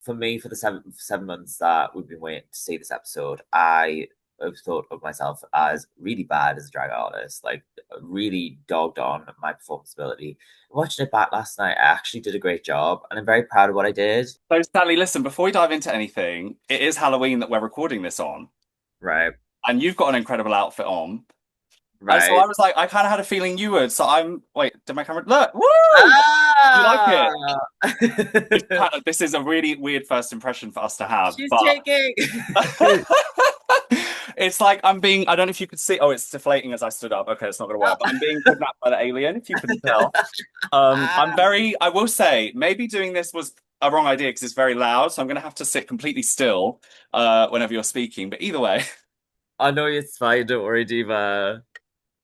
for me, for the 7 months that we've been waiting to see this episode, I have thought of myself as really bad as a drag artist, like really dogged on my performance ability. Watching it back last night, I actually did a great job, and I'm very proud of what I did. So, Sally, listen, before we dive into anything, it is Halloween that we're recording this on, Right, and you've got an incredible outfit on. So I right. was like, I kind of had a feeling you would. So wait, did my camera look? Woo! You like it? Ah! This is a really weird first impression for us to have, She's but taking. it's like I don't know if you could see. Oh, it's deflating as I stood up. Okay, it's not gonna work, but I'm being kidnapped by the alien, if you couldn't tell. I will say, maybe doing this was a wrong idea because it's very loud, so I'm gonna have to sit completely still whenever you're speaking. But either way, I know it's fine. Don't worry, Diva.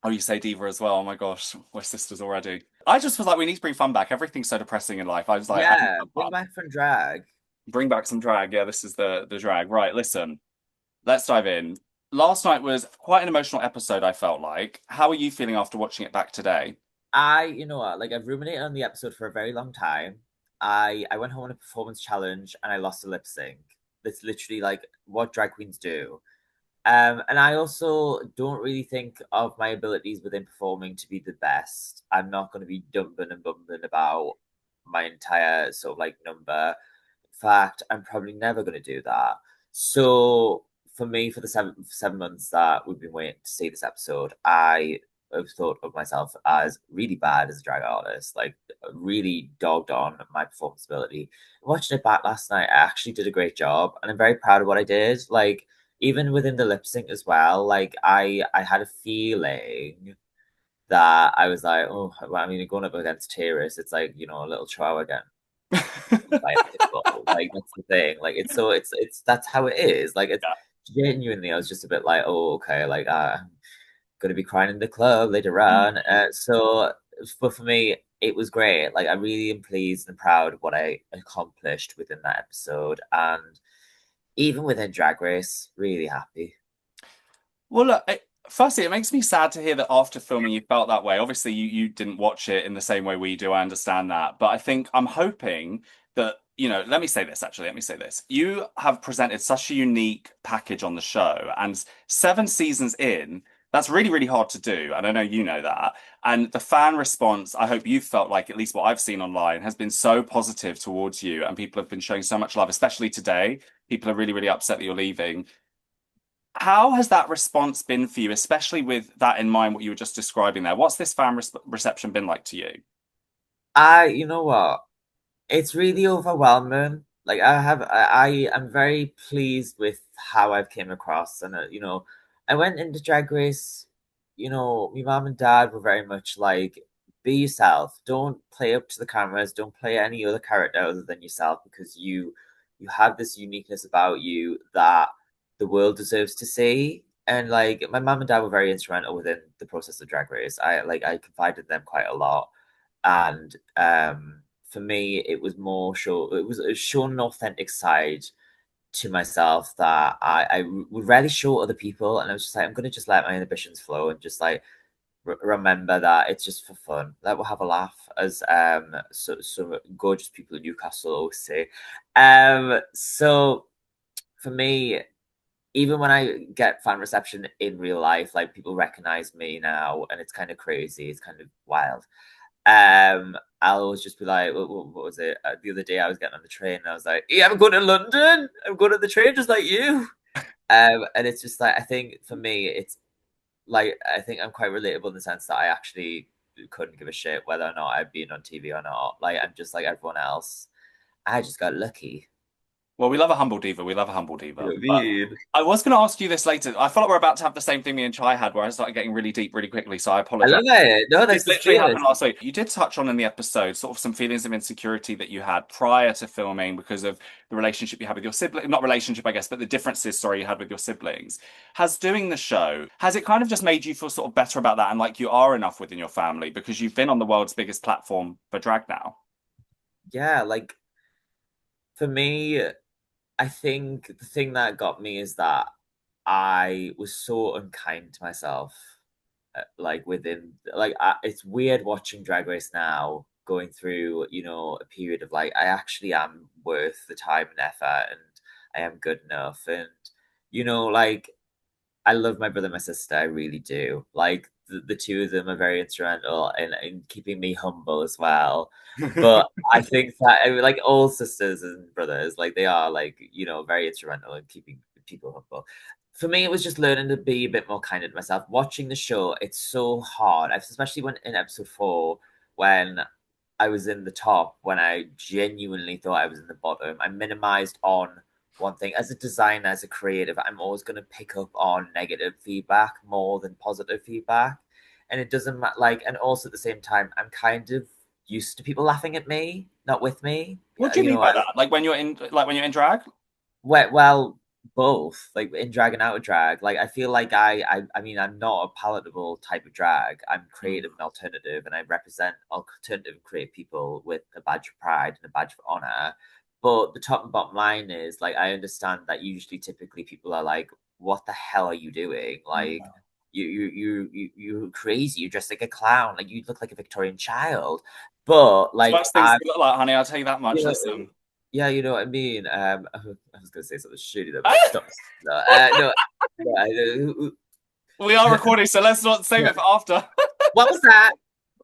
oh, you say diva as well. Oh my gosh, we're sisters already. I just was like, we need to bring fun back. Everything's so depressing in life. I was like, I need Yeah, some bring fun. back from drag. Bring back some drag. Yeah, this is the drag. Right, listen, let's dive in. Last night was quite an emotional episode, I felt like. How are you feeling after watching it back today? You know what, like I've ruminated on the episode for a very long time. I went home on a performance challenge and I lost a lip sync. That's literally like what drag queens do. And I also don't really think of my abilities within performing to be the best. I'm not going to be dumping and bumbling about my entire sort of like number. In fact, I'm probably never going to do that. So for me, for the 7 months that we've been waiting to see this episode, I have thought of myself as really bad as a drag artist, like really dogged on my performance ability. Watching it back last night, I actually did a great job, and I'm very proud of what I did. Like even within the lip sync as well, like I had a feeling that I was like, oh, well, I mean, going up against Tayris, it's like a little chihuahua again. By a pit bull. Like that's the thing. Like it's that's how it is. Like it's genuinely, I was just a bit like, oh, okay, like I'm gonna be crying in the club later on. But for me, it was great. Like I really am pleased and proud of what I accomplished within that episode, and even within Drag Race, really happy. Well, look, firstly, it makes me sad to hear that after filming you felt that way. Obviously, you didn't watch it in the same way we do. I understand that. But I think I'm hoping that, let me say this actually. Let me say this. You have presented such a unique package on the show, and 7 seasons in, that's really, really hard to do. And I know you know that. And the fan response, I hope you felt like, at least what I've seen online, has been so positive towards you. And people have been showing so much love, especially today. People are really, really upset that you're leaving. How has that response been for you, especially with that in mind, what you were just describing there? What's this fan reception been like to you? You know what? It's really overwhelming. Like I am very pleased with how I've came across, and I went into Drag Race. My mom and dad were very much like, be yourself. Don't play up to the cameras. Don't play any other character other than yourself because you have this uniqueness about you that the world deserves to see. And like my mom and dad were very instrumental within the process of Drag Race. I confided in them quite a lot, and for me, it was more show. It was shown an authentic side to myself that I would rarely show other people, and I was just like, I'm gonna just let my inhibitions flow and just like remember that it's just for fun. That we'll have a laugh, as some gorgeous people in Newcastle always say. So for me, even when I get fan reception in real life, like people recognize me now, and it's kind of crazy. It's kind of wild. I'll always just be like, what was it? The other day I was getting on the train and I was like, yeah, I'm going to London. I'm going on the train just like you. And it's just like, I think for me, it's like, I think I'm quite relatable in the sense that I actually couldn't give a shit whether or not I'd been on TV or not. Like, I'm just like everyone else. I just got lucky. Well, we love a humble diva. We love a humble You know diva. what I But mean? I was going to ask you this later. I feel like we're about to have the same thing me and Chai had, where I started getting really deep really quickly. So I I apologize. love it. No, This this is literally fierce. happened last week. You did touch on in the episode sort of some feelings of insecurity that you had prior to filming because of the relationship you had with your sibling, not relationship, I guess, but the differences, sorry, you had with your siblings. Has doing the show, has it kind of just made you feel sort of better about that and like you are enough within your family because you've been on the world's biggest platform for drag now? Yeah, like for me, I think the thing that got me is that I was so unkind to myself. Like within, like it's weird watching Drag Race now going through, a period of like, I actually am worth the time and effort and I am good enough. And, like, I love my brother and my sister. I really do. Like the two of them are very instrumental in keeping me humble as well. But I think that like all sisters and brothers, like they are like, very instrumental in keeping people humble. For me, it was just learning to be a bit more kind to myself. Watching the show, it's so hard, especially when in episode 4, when I was in the top, when I genuinely thought I was in the bottom. I minimized on one thing. As a designer, as a creative, I'm always going to pick up on negative feedback more than positive feedback. And it doesn't matter, like, and also at the same time, I'm kind of used to people laughing at me, not with me. What do you You mean know, by that? Like when you're in drag? well, both, like in drag and out of drag. Like I feel like I mean, I'm not a palatable type of drag. I'm creative and alternative, and I represent alternative and creative people with a badge of pride and a badge of honor. But the top and bottom line is like I understand that usually, typically, people are like, "What the hell are you doing?" Like. Yeah. You're crazy. You're dressed like a clown. Like you look like a Victorian child. But It's like most things you look like, honey. I'll tell you that you much. know, Listen. yeah, you know what I mean. I was gonna say something shitty that but stop. No, no, We are recording, so let's not save no. it for after. What was that?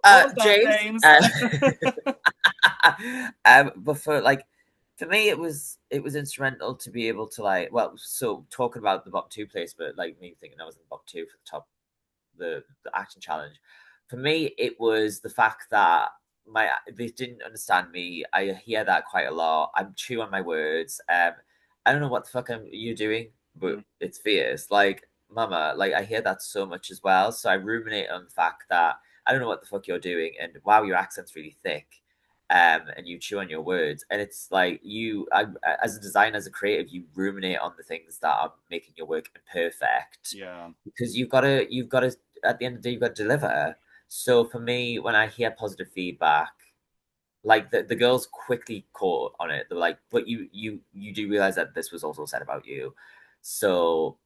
What was that, James. James? But for me, it was instrumental to be able to like, well, so talking about the bottom two place, but like me thinking I was in the bottom two for the top the acting challenge. For me, it was the fact that they didn't understand me. I hear that quite a lot. I'm true on my words. I don't know what the fuck you're doing, but Mm, it's fierce. Like, mama, like I hear that so much as well. So I ruminate on the fact that I don't know what the fuck you're doing, and wow, your accent's really thick. And you chew on your words, and it's like as a designer, as a creative, you ruminate on the things that are making your work imperfect, yeah. because you've got to at the end of the day you've got to deliver. So for me, when I hear positive feedback, like the girls quickly caught on it. They're like, but you do realize that this was also said about you. So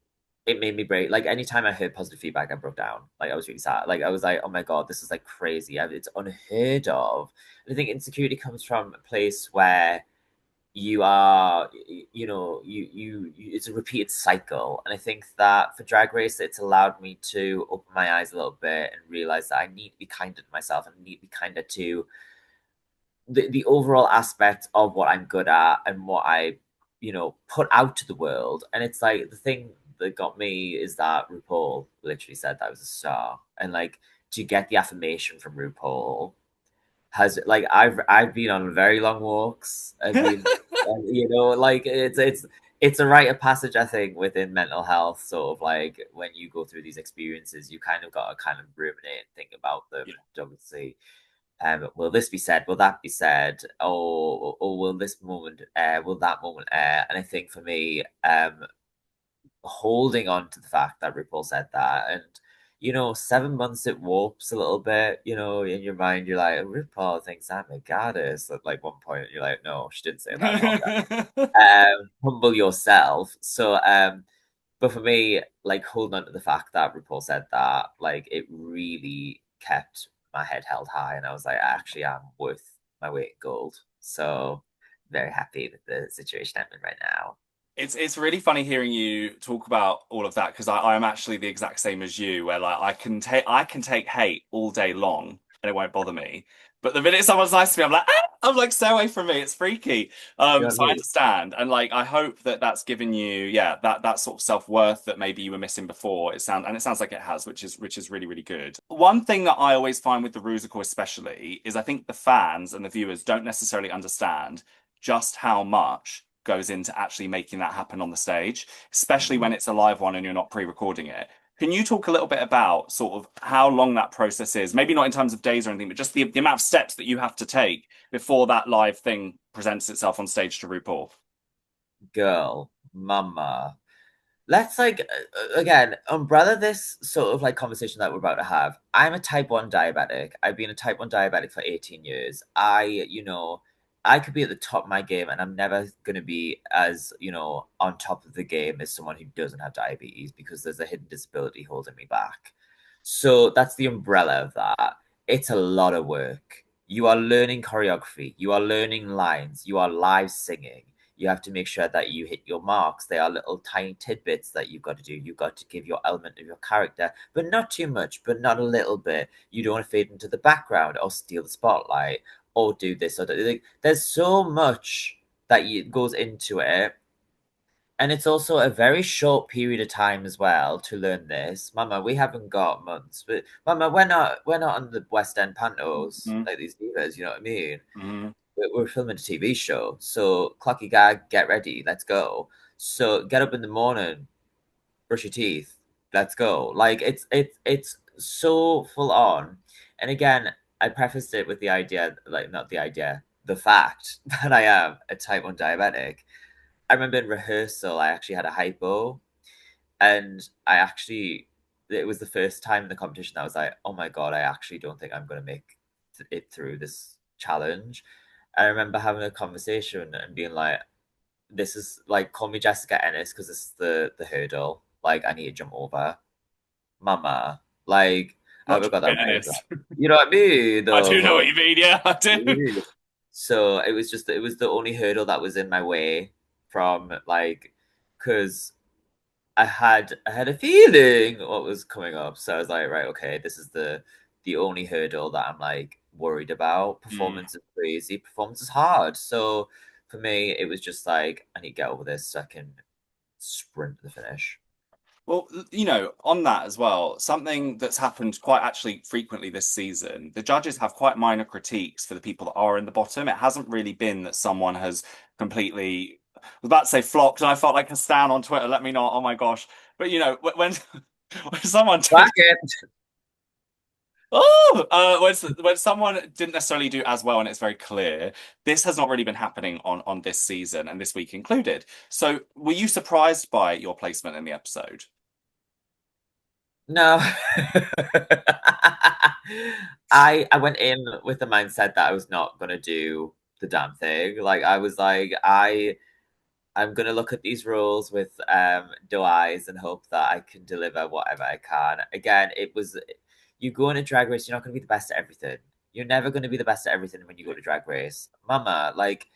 it made me break. Like anytime I heard positive feedback, I broke down. Like I was really sad. Like I was like, oh my god, this is like crazy. It's unheard of. And I think insecurity comes from a place where you are, it's a repeated cycle. And I think that for Drag Race, it's allowed me to open my eyes a little bit and realize that I need to be kinder to myself and need to be kinder to the overall aspect of what I'm good at and what I, put out to the world. And it's like the thing that got me is that RuPaul literally said that I was a star. And like to get the affirmation from RuPaul has, like, I've been on very long walks. I've been, like it's a rite of passage, I think, within mental health. Sort of like when you go through these experiences, you kind of got to kind of ruminate and think about them Yeah. and obviously will this be said? Will that be said? Or will this moment air? Will that moment air? And I think for me, holding on to the fact that RuPaul said that, and 7 months it warps a little bit, in your mind. You're like, RuPaul thinks I'm a goddess. At like one point, you're like, no, she didn't say that. Calm down. Humble yourself. So, but for me, like holding on to the fact that RuPaul said that, like it really kept my head held high, and I was like, I actually am worth my weight in gold. So, very happy with the situation I'm in right now. It's really funny hearing you talk about all of that because I am actually the exact same as you, where like I can take hate all day long and it won't bother me. But the minute someone's nice to me, I'm like, ah! I'm like, stay away from me. It's freaky. You know what I So I mean? understand, and like I hope that that's given you, yeah, that sort of self-worth that maybe you were missing before. It sounds like it has, which is really really good. One thing that I always find with the Rusical especially is I think the fans and the viewers don't necessarily understand just how much goes into actually making that happen on the stage, especially when Mm. it's a live one and you're not pre-recording it. Can you talk a little bit about sort of how long that process is? Maybe not in terms of days or anything, but just the amount of steps that you have to take before that live thing presents itself on stage to RuPaul. Girl, mama. Let's like again umbrella this sort of like conversation that we're about to have. I'm a type 1 diabetic. I've been a type 1 diabetic for 18 years. I could be at the top of my game and I'm never gonna be as, on top of the game as someone who doesn't have diabetes because there's a hidden disability holding me back. So that's the umbrella of that. It's a lot of work. you are learning choreography, you are learning lines, you are live singing. You have to make sure that you hit your marks. There are little tiny tidbits that you've got to do. You've got to give your element of your character, but not too much, but not a little bit. You don't want to fade into the background or steal the spotlight or do this or that. Like, there's so much that goes into it, and it's also a very short period of time as well to learn this. Mama, we haven't got months, but Mama, we're not on the West End pantos Mm-hmm. like these divas, you know what I mean? Mm-hmm. We're filming a TV show. So clocky gag, get ready, let's go. So get up in the morning, brush your teeth, let's go. Like it's so full on. And again, I prefaced it with the idea, like not the idea, the fact that I am a type 1 diabetic. I remember in rehearsal, I actually had a hypo, and it was the first time in the competition that I was like, oh my God, I actually don't think I'm going to make it through this challenge. I remember having a conversation and being like, this is like, call me Jessica Ennis because this is the hurdle. Like, I need to jump over. Mama. Like, I Not hope I got that just right as Ennis. well. You know what I mean? I Though, do know what but you mean. Yeah, I do. so it was the only hurdle that was in my way from like, because I had a feeling what was coming up. So I was like, right, okay, this is the only hurdle that I'm like worried about. Mm. Performance is crazy, performance is hard. So for me, it was just like I need to get over this so I can sprint to the finish. Well, on that as well, something that's happened quite actually frequently this season, the judges have quite minor critiques for the people that are in the bottom. It hasn't really been that someone has completely, I was about to say flocked, and I felt like a stan on Twitter, let me know, oh my gosh. But when when someone Back did it. when someone didn't necessarily do as well and it's very clear, this has not really been happening on this season and this week included. So were you surprised by your placement in the episode? No. I went in with the mindset that I was not gonna do the damn thing. Like I was like, I'm gonna look at these roles with doe eyes and hope that I can deliver whatever I can. Again, it was you go in a drag race, you're not gonna be the best at everything. You're never gonna be the best at everything when you go to drag race. Mama, like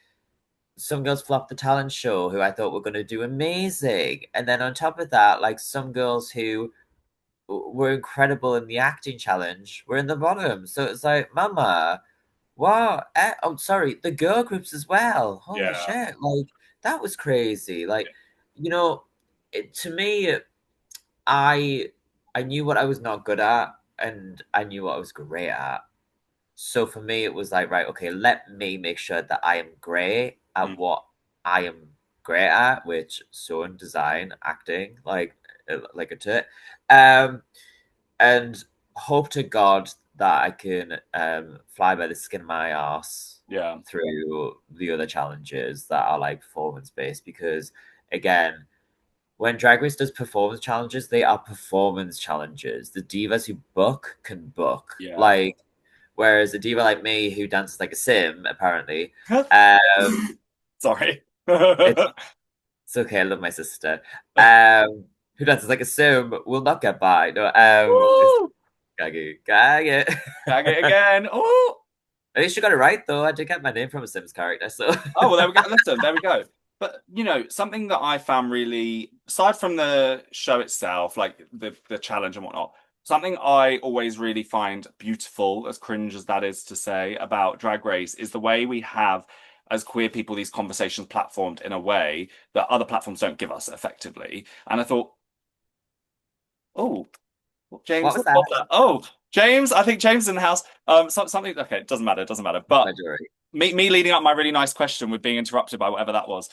some girls flopped the talent show who I thought were gonna do amazing. And then on top of that, like some girls who were incredible in the acting challenge were in the bottom. So it's like, Mama, wow. Oh, sorry, the girl groups as well. Holy Yeah. shit. Like, that was crazy. Like, you know, to me, I I knew what I was not good at and I knew what I was great at. So for me, it was like, right, okay, let me make sure that I am great at Mm. what I am great at, which sewing, design, acting, like a tit. Um, and hope to God that I can fly by the skin of my ass Yeah. through the other challenges that are like performance based. Because again, when Drag Race does performance challenges, they are performance challenges. The divas who book can book. Yeah. Like, whereas a diva like me who dances like a sim, apparently, um, Sorry. it's it's okay. I love my sister. Who dances like a sim will not get by. No, it's Woo! Gaggy. Gag it. Tag it again. Oh, At least you got it right though. I did get my name from a Sims character, so oh, well, there we go. Listen, there we go. But something that I found really, aside from the show itself, like the challenge and whatnot, something I always really find beautiful, as cringe as that is to say, about Drag Race is the way we have, as queer people, these conversations platformed in a way that other platforms don't give us effectively. And I thought, oh, what James, was what that? was that? Oh, James, I think James is in the house. Something. Okay, it doesn't matter. It doesn't matter. But My jewelry. me leading up my really nice question with being interrupted by whatever that was.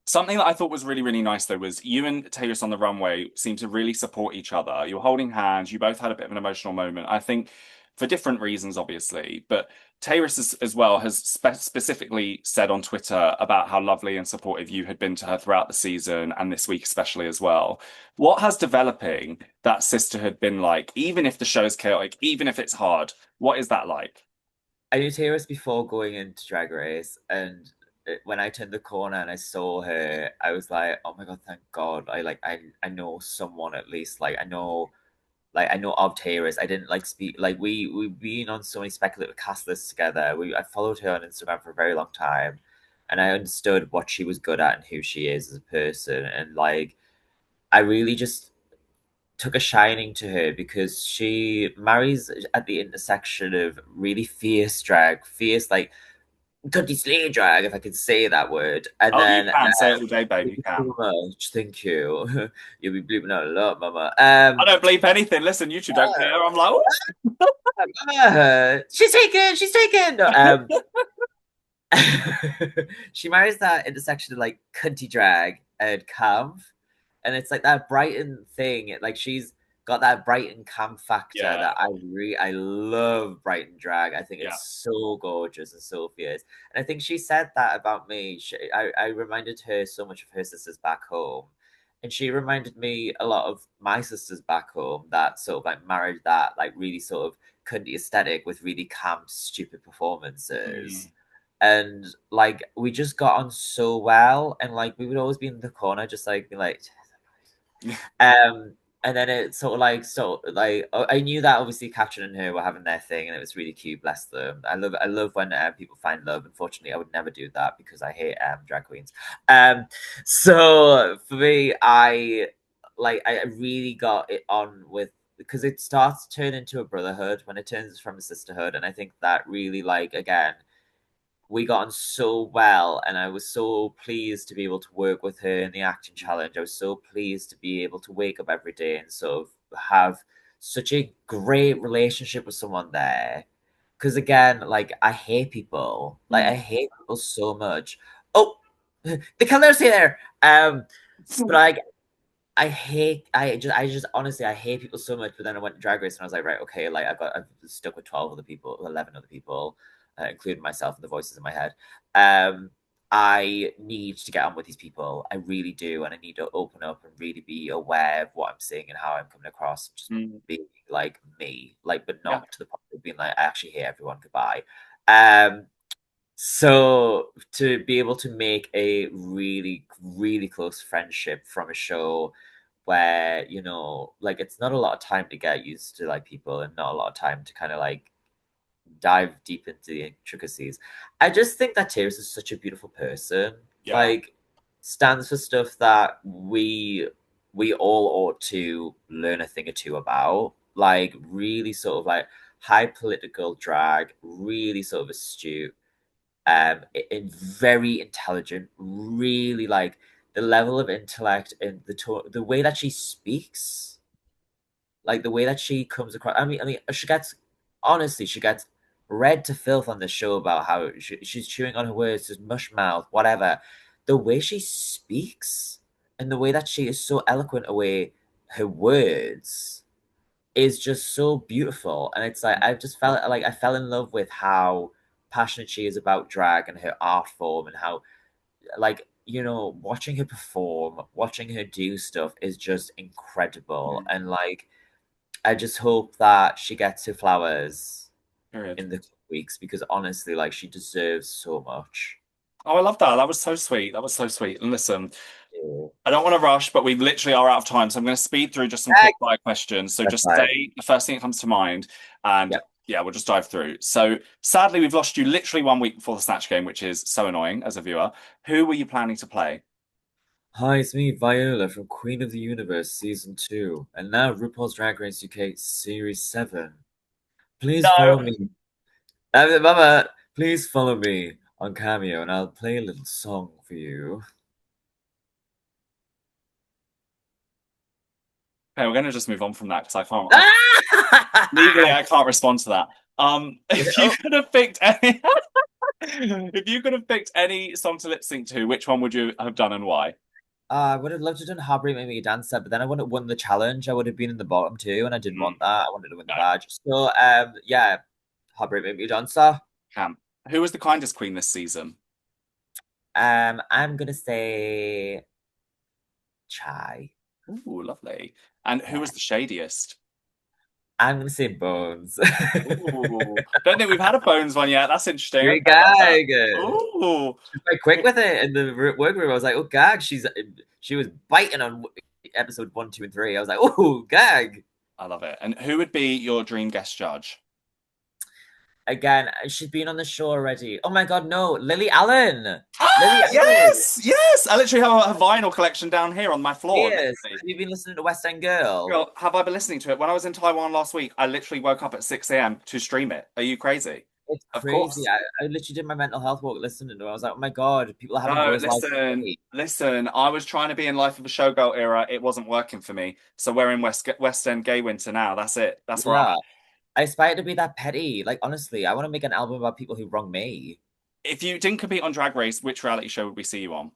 Something that I thought was really, really nice though was you and Tayris on the runway seemed to really support each other. You were holding hands. You both had a bit of an emotional moment. I think for different reasons, obviously, but Tayris as well has specifically said on Twitter about how lovely and supportive you had been to her throughout the season and this week especially as well. What has developing that sisterhood been like? Even if the show is chaotic, even if it's hard, what is that like? I knew Tayris before going into Drag Race, and when I turned the corner and I saw her, I was like, "Oh my God, thank God!" I know someone at least. Like I know like I know of Tayris. I didn't like speak like we've been on so many speculative cast lists together. I followed her on Instagram for a very long time, and I understood what she was good at and who she is as a person. And like I really just took a shining to her because she marries at the intersection of really fierce drag, fierce like cunty slay drag, if I could say that word, and Oh, you then can say it all day, babe. thank You you can. so much. Thank you. You'll be bleeping out a lot, Mama. I don't bleep anything. Listen, you two don't care. I'm like, oh. She's taken. She's taken. No, she marries that intersection of like cunty drag and camp, and it's like that Brighton thing. Like she's got that Brighton camp factor Yeah, that I love Brighton drag. I think yeah. it's so gorgeous and so fierce. And I think she said that about me. I reminded her so much of her sisters back home. And she reminded me a lot of my sisters back home that sort of like married that like really sort of cunty aesthetic with really camp, stupid performances, Mm. and like we just got on so well, and like we would always be in the corner just like be like um and then it sort of like I knew that obviously Katrin and her were having their thing, and it was really cute, bless them. I love when people find love. Unfortunately I would never do that because I hate drag queens. So for me, I really got it on with, because it starts to turn into a brotherhood when it turns from a sisterhood, and I think that really, like, again, we got on so well, and I was so pleased to be able to work with her in the acting challenge. I was so pleased to be able to wake up every day and sort of have such a great relationship with someone there. Because again, like I hate people. Like I Mm. hate people so much. Oh, the killer's here. But I just honestly I hate people so much. But then I went to Drag Race and I was like, right, okay, like I've stuck with 12 other people, 11 other people, including myself and the voices in my head. Um, I need to get on with these people. I really do, and I need to open up and really be aware of what I'm saying and how I'm coming across. Just Mm. being like me, like, but Yeah, not to the point of being like I actually hate everyone. Goodbye. Um, so to be able to make a really, really close friendship from a show where, like it's not a lot of time to get used to like people and not a lot of time to kind of like dive deep into the intricacies. I just think that Tyrus is such a beautiful person. yeah. Like stands for stuff that we all ought to learn a thing or two about. Like really sort of like high political drag, really sort of astute, and very intelligent, really like the level of intellect and the way that she speaks, like the way that she comes across. I mean, she gets, honestly, she gets read to filth on this show about how she's chewing on her words, just mush mouth, whatever. The way she speaks and the way that she is so eloquent away her words is just so beautiful. And it's like I've just felt like I fell in love with how passionate she is about drag and her art form, and how like watching her perform, watching her do stuff is just incredible. Mm. And like I just hope that she gets her flowers Period. in the weeks, because honestly, like she deserves so much. Oh, I love that. That was so sweet. That was so sweet. And listen, Yeah. I don't want to rush, but we literally are out of time. So I'm going to speed through just some quick fire questions. So That's just fine. say the first thing that comes to mind, and Yep. yeah, we'll just dive through. So sadly, we've lost you literally 1 week before the Snatch game, which is so annoying as a viewer. Who were you planning to play? Hi, it's me, Viola from Queen of the Universe Season 2, and now RuPaul's Drag Race UK Series 7. Please No. follow me. Mama, please follow me on Cameo and I'll play a little song for you. Okay, we're going to just move on from that because I can't. Legally, Ah! I can't respond to that. If you Oh, could have picked any, if you could have picked any song to lip sync to, which one would you have done and why? I would have loved to have done Heartbreak Made Me a Dancer, but then I wouldn't have won the challenge. I would have been in the bottom two, and I didn't Mm, want that. I wanted to win the no, badge. So, yeah, Heartbreak Made Me a Dancer. Cam. Who was the kindest queen this season? I'm gonna say Chai. Ooh, lovely. And who Yeah, was the shadiest? I'm gonna say Bones. Ooh, don't think we've had a Bones one yet. That's interesting. Okay, Great I love that. gag. Ooh, She was quite quick with it in the workroom. I was like, oh, gag. She was biting on episode 1, 2, and 3. I was like, oh, gag. I love it. And who would be your dream guest judge? Again, she's been on the show already. Oh my God, no, Lily Allen. Lily Ah, Allen. yes, yes. I literally have a vinyl collection down here on my floor, Yes. literally. Have you been listening to West End Girl? Girl, have I been listening to it? When I was in Taiwan last week, I literally woke up at 6 a.m. to stream it. Are you crazy? It's Of crazy. course. I literally did my mental health walk listening to it. I was like, oh my God, people are having No, girls' lives listen, today. listen. I was trying to be in Life of a Showgirl era. It wasn't working for me. So we're in West End Gay Winter now. That's it. That's where I'm Yeah. at. I aspire to be that petty. Like, honestly, I want to make an album about people who wrong me. If you didn't compete on Drag Race, which reality show would we see you on?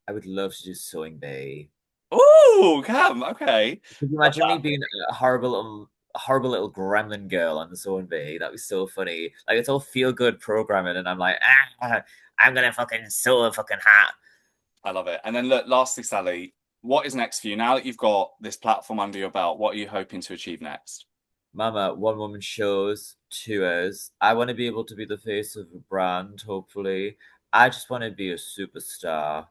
I would love to do Sewing Bee. Ooh, Cam. Okay. Could you Love imagine me that. being a horrible little gremlin girl on the Sewing Bee? That'd be so funny. Like, it's all feel good programming, and I'm like, I'm gonna fucking sew a fucking hat. I love it. And then look, lastly, Sally, what is next for you? Now that you've got this platform under your belt, what are you hoping to achieve next? Mama, one woman shows, tours. I want to be able to be the face of a brand, hopefully. I just want to be a superstar.